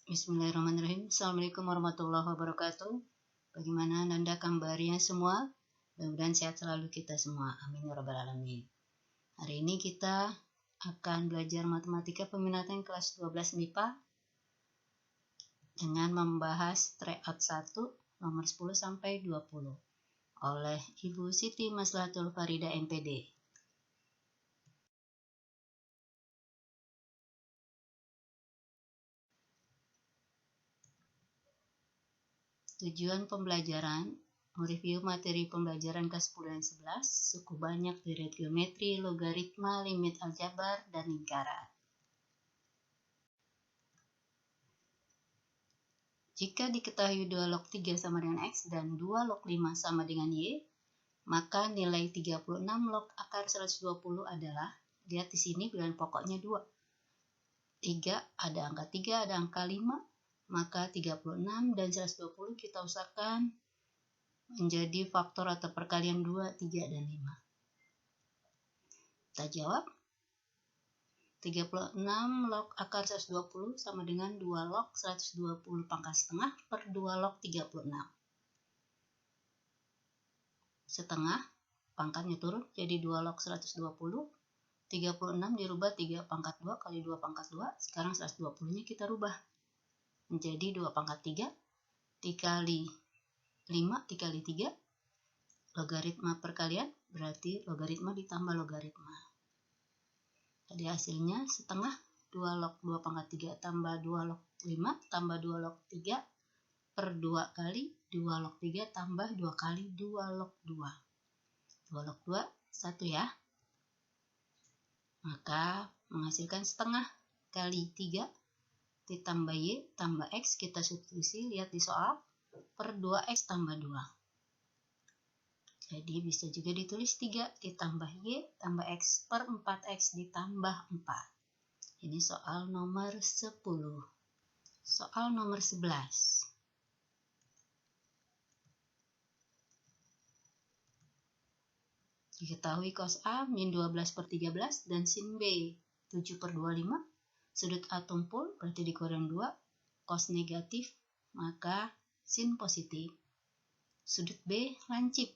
Bismillahirrahmanirrahim. Assalamualaikum warahmatullahi wabarakatuh. Bagaimana Nanda kabarnya semua? Mudah-mudahan sehat selalu kita semua. Amin ya rabbal alamin. Hari ini kita akan belajar matematika peminatan kelas 12 MIPA dengan membahas tryout 1 nomor 10 sampai 20 oleh Ibu Siti Maslahatul Farida MPD. Tujuan pembelajaran, mereview materi pembelajaran kelas 10 dan 11, suku banyak, deret geometri, logaritma, limit aljabar, dan lingkaran. Jika diketahui 2 log 3 sama dengan X dan 2 log 5 sama dengan Y, maka nilai 36 log akar 120 adalah, lihat di sini bilangan pokoknya 2. 3, ada angka 3, ada angka 5, maka 36 dan 120 kita usahakan menjadi faktor atau perkalian 2, 3, dan 5. Kita jawab. 36 log akar 120 sama dengan 2 log 120 pangkat setengah per 2 log 36. Setengah, pangkatnya turun jadi 2 log 120. 36 dirubah 3 pangkat 2 kali 2 pangkat 2. Sekarang 120-nya kita rubah menjadi 2 pangkat 3 dikali 5 dikali 3. Logaritma perkalian berarti logaritma ditambah logaritma. Jadi hasilnya setengah 2 log 2 pangkat 3 tambah 2 log 5 tambah 2 log 3 per 2 kali 2 log 3 tambah 2 kali 2 log 2. 2 log 2, 1 ya. Maka menghasilkan setengah kali 3 ditambah Y tambah X, kita substitusi, lihat di soal, per 2X tambah 2. Jadi bisa juga ditulis 3 ditambah Y tambah X per 4X ditambah 4. Ini soal nomor 10. Soal nomor 11. Diketahui cos A min 12 per 13 dan sin B 7 per 25. Sudut A tumpul berarti dikurang 2. Cos negatif maka sin positif. Sudut B lancip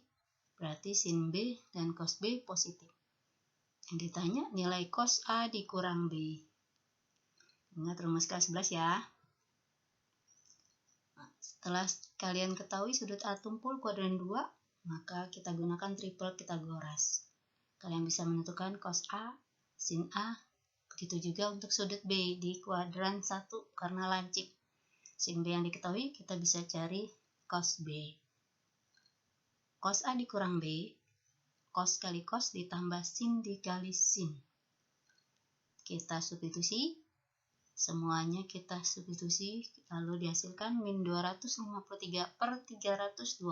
berarti sin B dan cos B positif. Yang ditanya nilai cos A dikurang B. Ingat rumus kelas 11 ya. Setelah kalian ketahui sudut A tumpul kuadran 2, maka kita gunakan triple Pythagoras. Kalian bisa menentukan cos A, sin A. Begitu juga untuk sudut B di kuadran 1 karena lancip. Sin B yang diketahui kita bisa cari cos B. Cos A dikurang B, cos kali cos ditambah sin dikali sin. Kita substitusi, semuanya kita substitusi, lalu dihasilkan min 253 per 325.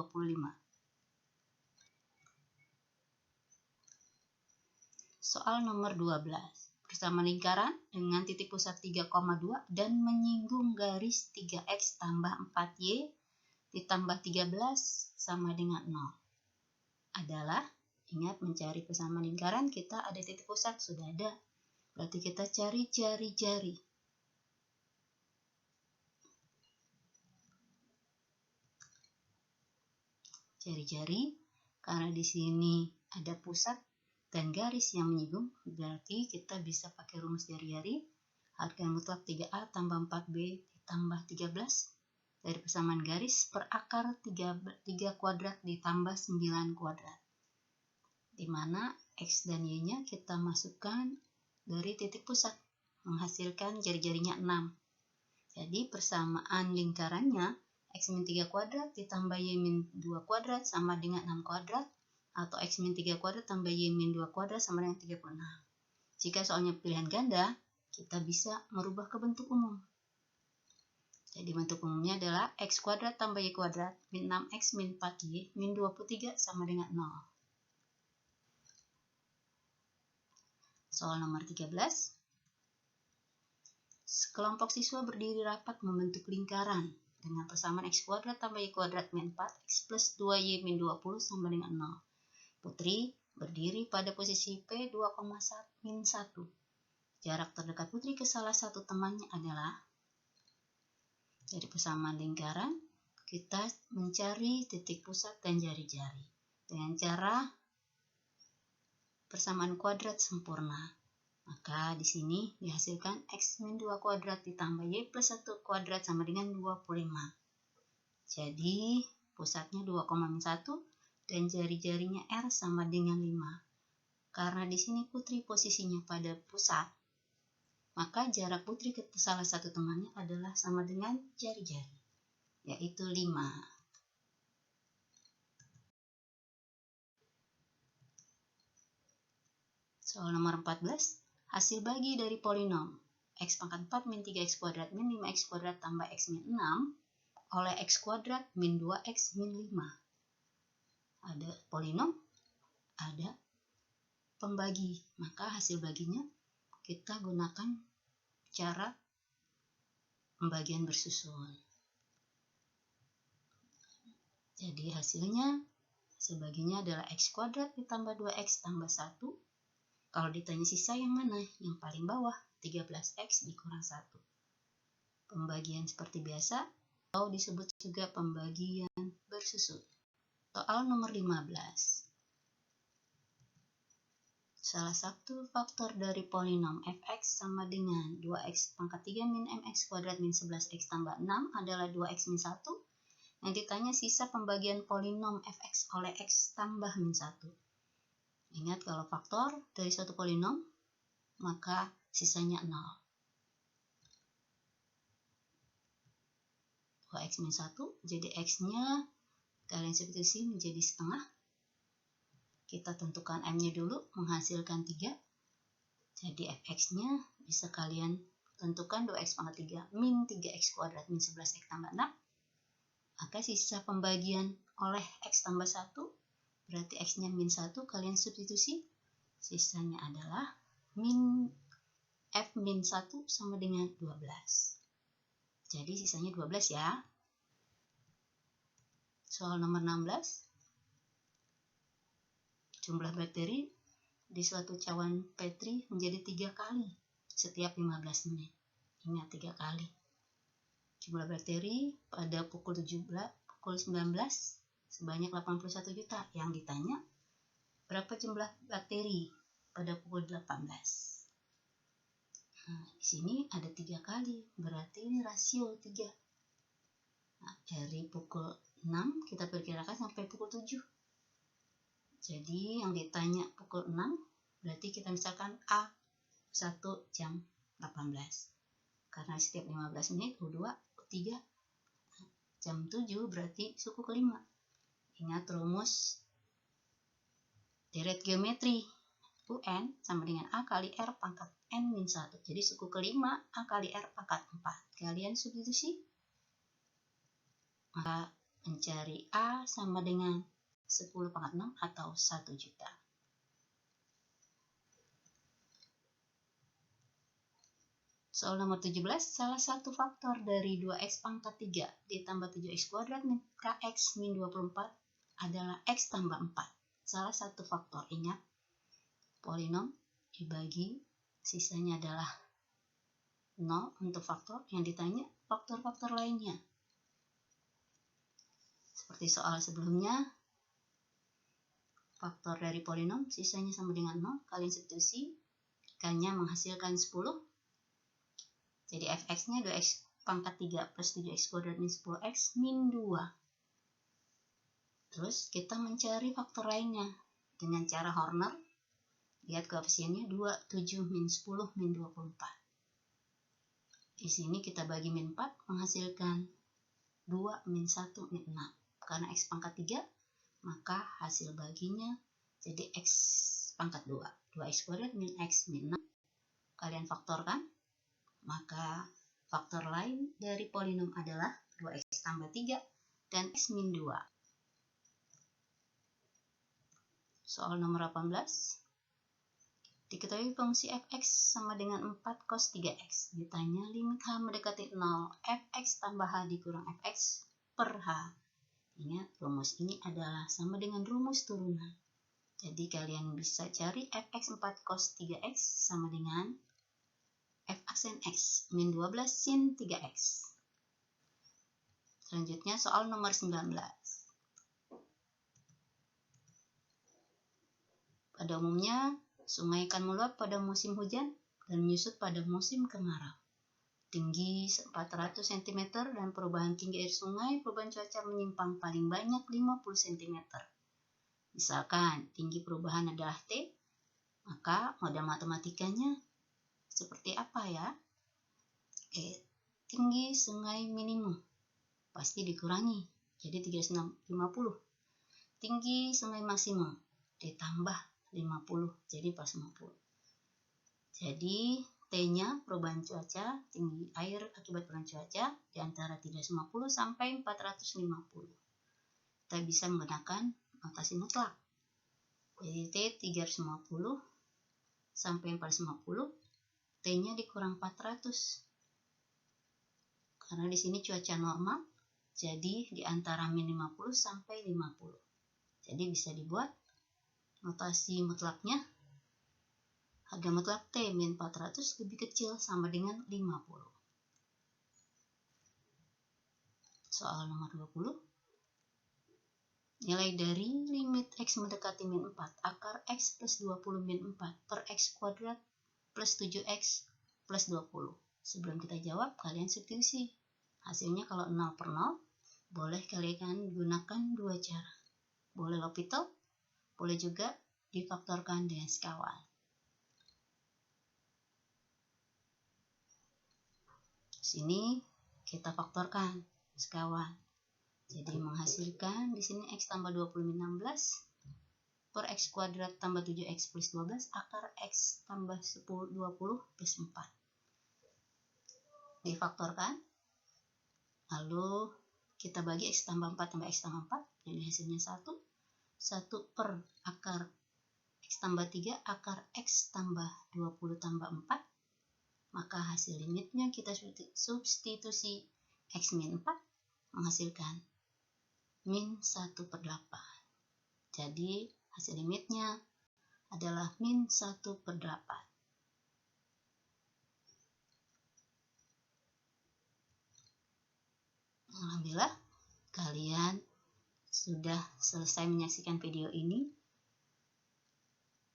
Soal nomor 12. Bersama lingkaran dengan titik pusat 3,2 dan menyinggung garis 3X tambah 4Y ditambah 13 sama dengan 0 adalah, ingat mencari persamaan lingkaran kita ada titik pusat, sudah ada. Berarti kita cari jari-jari. Jari-jari, karena di sini ada pusat dan garis yang menyinggung, berarti kita bisa pakai rumus jari-jari. Harga mutlak 3A tambah 4B ditambah 13 dari persamaan garis per akar 3 kuadrat ditambah 9 kuadrat. Di mana X dan Y-nya kita masukkan dari titik pusat, menghasilkan jari-jarinya 6. Jadi persamaan lingkarannya X min 3 kuadrat ditambah Y min 2 kuadrat sama dengan 6 kuadrat, atau X min 3 kuadrat tambah Y min 2 kuadrat sama dengan 36. Jika soalnya pilihan ganda, kita bisa merubah ke bentuk umum. Jadi bentuk umumnya adalah X kuadrat tambah Y kuadrat min 6X min 4Y min 23 sama dengan 0. Soal nomor 13. Sekelompok siswa berdiri rapat membentuk lingkaran dengan persamaan X kuadrat tambah Y kuadrat min 4X plus 2Y min 20 sama dengan 0. Putri berdiri pada posisi P 2,1 min 1. Jarak terdekat Putri ke salah satu temannya adalah, Jadi persamaan lingkaran, kita mencari titik pusat dan jari-jari dengan cara persamaan kuadrat sempurna. Maka di sini dihasilkan x-2 kuadrat ditambah y plus 1 kuadrat sama dengan 25. Jadi pusatnya 2,1 dan jari-jarinya R sama dengan 5. Karena di sini Putri posisinya pada pusat, maka jarak Putri ke salah satu temannya adalah sama dengan jari-jari, yaitu 5. Soal nomor 14, hasil bagi dari polinom x pangkat 4 min 3x kuadrat min 5x kuadrat tambah x min 6 oleh x kuadrat min 2x min 5. Ada polinom, ada pembagi, maka hasil baginya kita gunakan cara pembagian bersusun. Jadi hasil baginya adalah x kuadrat ditambah 2x tambah 1. Kalau ditanya sisa yang mana? Yang paling bawah, 13x dikurang 1. Pembagian seperti biasa, atau disebut juga pembagian bersusun. Soal nomor 15. Salah satu faktor dari polinom fx sama dengan 2x pangkat 3 min mx kuadrat min 11x tambah 6 adalah 2x min 1. Yang ditanya sisa pembagian polinom fx oleh x tambah min 1. Ingat kalau faktor dari suatu polinom, maka sisanya 0. 2x min 1, jadi x-nya kalian substitusi menjadi setengah. Kita tentukan m-nya dulu, menghasilkan 3. Jadi fx-nya bisa kalian tentukan 2x pangkat 3 min 3x kuadrat min 11x tambah 6. Maka sisa pembagian oleh x tambah 1, berarti x-nya min 1, kalian substitusi. Sisanya adalah f min 1 sama dengan 12. Jadi sisanya 12 ya. Soal nomor 16. Jumlah bakteri di suatu cawan Petri menjadi 3 kali setiap 15 menit. Ingat 3 kali. Jumlah bakteri pada pukul 19 sebanyak 81 juta. Yang ditanya, berapa jumlah bakteri pada pukul 18? Nah, di sini ada 3 kali, berarti ini rasio 3. Nah, dari pukul 6 kita perkirakan sampai pukul 7. Jadi yang ditanya pukul 6, berarti kita misalkan A1 jam 18. Karena setiap 15 menit U2, U3 jam 7 berarti suku kelima. Ingat rumus deret geometri. UN sama dengan A kali R pangkat N min 1. Jadi suku kelima A kali R pangkat 4. Kalian substitusi. Maka mencari A sama dengan 10 pangkat 6 atau 1 juta. Soal nomor 17, salah satu faktor dari 2x pangkat 3 ditambah 7x kuadrat min kx min 24 adalah x tambah 4. Salah satu faktor, ingat, polinom dibagi, sisanya adalah 0 untuk faktor. Yang ditanya faktor-faktor lainnya. Seperti soal sebelumnya, faktor dari polinom sisanya sama dengan 0, kalian substitusi, k-nya menghasilkan 10. Jadi fx-nya 2x pangkat 3 plus 7x kuadrat min 10x min 2. Terus kita mencari faktor lainnya dengan cara Horner. Lihat koefisiennya 2, 7, min 10, min 24. Di sini kita bagi min 4 menghasilkan 2, min 1, min 6. Karena x pangkat 3, maka hasil baginya jadi x pangkat 2. 2x kuadrat min x min 6. Kalian faktorkan, maka faktor lain dari polinom adalah 2x tambah 3 dan x min 2. Soal nomor 18. Diketahui fungsi fx sama dengan 4 cos 3x. Ditanya limit h mendekati 0, fx tambah h dikurang fx per h. Ingat, rumus ini adalah sama dengan rumus turunan. Jadi kalian bisa cari fx 4 cos 3x sama dengan f aksen x min 12 sin 3x. Selanjutnya soal nomor 19. Pada umumnya, sungai akan meluap pada musim hujan dan menyusut pada musim kemarau. Tinggi 400 cm dan perubahan tinggi air sungai, perubahan cuaca menyimpang paling banyak 50 cm. Misalkan tinggi perubahan adalah T, maka modal matematikanya seperti apa ya? Tinggi sungai minimum pasti dikurangi, jadi 350. Tinggi sungai maksimum ditambah 50, jadi pas 50. Jadi T-nya perubahan cuaca, tinggi air akibat perubahan cuaca di antara 350 sampai 450. Kita bisa menggunakan notasi mutlak. Jadi T 350 sampai 450, T-nya dikurang 400. Karena di sini cuaca normal, jadi di antara min 50 sampai 50. Jadi bisa dibuat notasi mutlaknya, harga mutlak T min 400 lebih kecil sama dengan 50. Soal nomor 20. Nilai dari limit X mendekati min 4 akar X plus 20 min 4 per X kuadrat plus 7X plus 20. Sebelum kita jawab, kalian substitusi. Hasilnya kalau 0 per 0, boleh kalian gunakan dua cara. Boleh L'Hopital, boleh juga difaktorkan dengan sekawan. Sini kita faktorkan sekawan. Jadi menghasilkan di sini X tambah 20 min 16 per X kuadrat tambah 7X plus 12 akar X tambah 20 plus 4. Difaktorkan. Lalu kita bagi X tambah 4 tambah X tambah 4. Jadi hasilnya 1. 1 per akar X tambah 3 akar X tambah 20 tambah 4. Maka hasil limitnya kita substitusi X min 4 menghasilkan min 1 per 8. Jadi hasil limitnya adalah min 1 per 8. Alhamdulillah, kalian sudah selesai menyaksikan video ini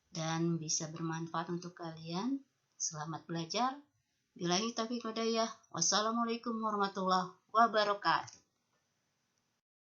dan bisa bermanfaat untuk kalian. Selamat belajar. Billahi taufiq wal hidayah. Wassalamualaikum warahmatullahi wabarakatuh.